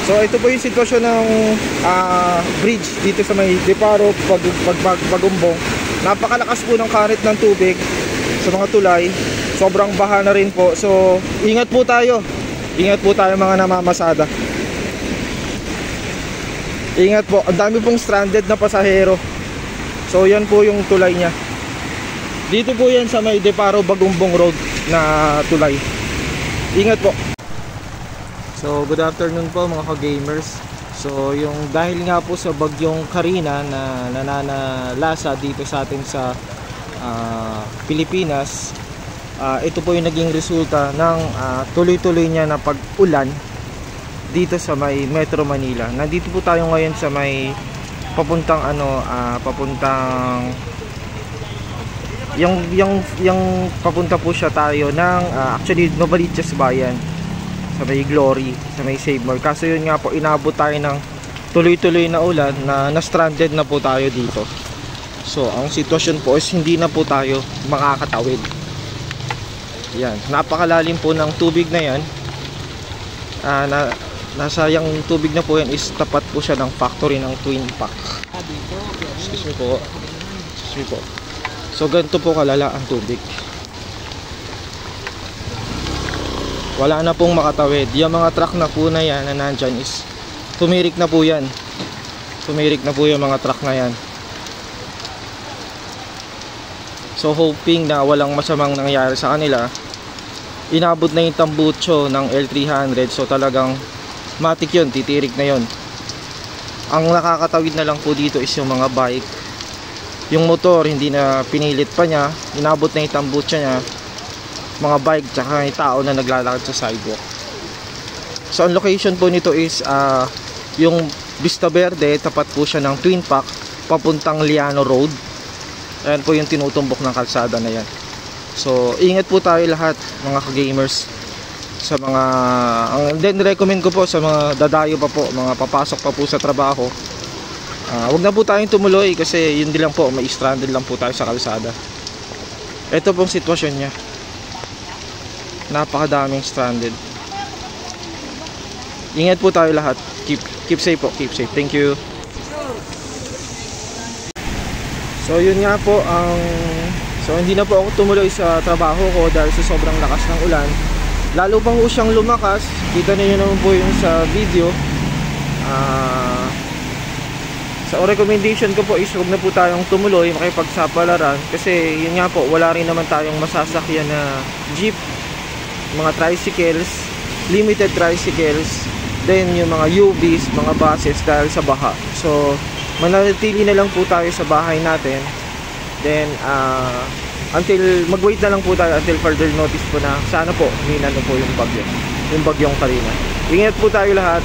So ito po yung sitwasyon ng bridge dito sa may Deparo, Bagumbong. Napakalakas po ng karet ng tubig sa mga tulay. Sobrang baha na rin po. So ingat po tayo. Ingat po tayo mga namamasada. Ingat po. Ang dami pong stranded na pasahero. So yan po yung tulay niya. Dito po yan sa may Deparo, Bagumbong Road na tulay. Ingat po. So good afternoon po mga ka-gamers. So yung dahil nga po sa bagyong Karina na nananalasa dito sa atin sa Pilipinas, ito po yung naging resulta ng tuloy-tuloy niya na pag-ulan dito sa may Metro Manila. Nandito po tayo ngayon sa may papuntang yung papunta po siya tayo ng actually Novaliches Bayan, sa may Glory, sa may Save More. Kaso yun nga po, inabot tayo ng tuloy-tuloy na ulan na na-stranded na po tayo dito. So ang sitwasyon po is hindi na po tayo makakatawid. Yan, napakalalim po ng tubig na yan. Nasa yung tubig na po yan is tapat po siya ng factory ng Twin Pack. Excuse me po. Excuse me po. So ganito po kalala ang tubig. Wala na pong makatawid. Yung mga truck na po na yan na nandyan is tumirik na po yan. Tumirik na po yung mga truck na yan. So hoping na walang masamang nangyari sa kanila. Inabot na yung tambucho ng L300. So talagang matik yun, titirik na yun. Ang nakakatawid na lang po dito is yung mga bike. Yung motor hindi na pinilit pa niya, inabot na yung tambucho niya. Mga bike tsaka yung tao na naglalakad sa sidewalk. So ang location po nito is yung Vista Verde, tapat po siya ng Twin Pack papuntang Liano Road. Ayan po yung tinutumbok ng kalsada na yan. So ingat po tayo lahat mga ka-gamers. Sa mga then recommend ko po sa mga dadayo pa po, mga papasok pa po sa trabaho, wag na po tayong tumuloy kasi yun din lang po, may stranded lang po tayo sa kalsada. Ito pong sitwasyon niya. Napakadaming stranded. Ingat po tayo lahat. Keep safe po, keep safe. Thank you. So yun nga po so hindi na po ako tumuloy sa trabaho ko dahil sa sobrang lakas ng ulan. Lalo pang siyang lumakas. Kita niyo naman po yung sa video. So recommendation ko po is huwag na po tayong tumuloy makipagsapalaran kasi yun nga po, wala rin naman tayong masasakyan na jeep, mga tricycles, limited tricycles, then yung mga UVs, mga buses dahil sa baha. So mananatili na lang po tayo sa bahay natin, then until mag-wait na lang po tayo until further notice po na sana po humina na po yung bagyong Karina. Ingat po tayo lahat.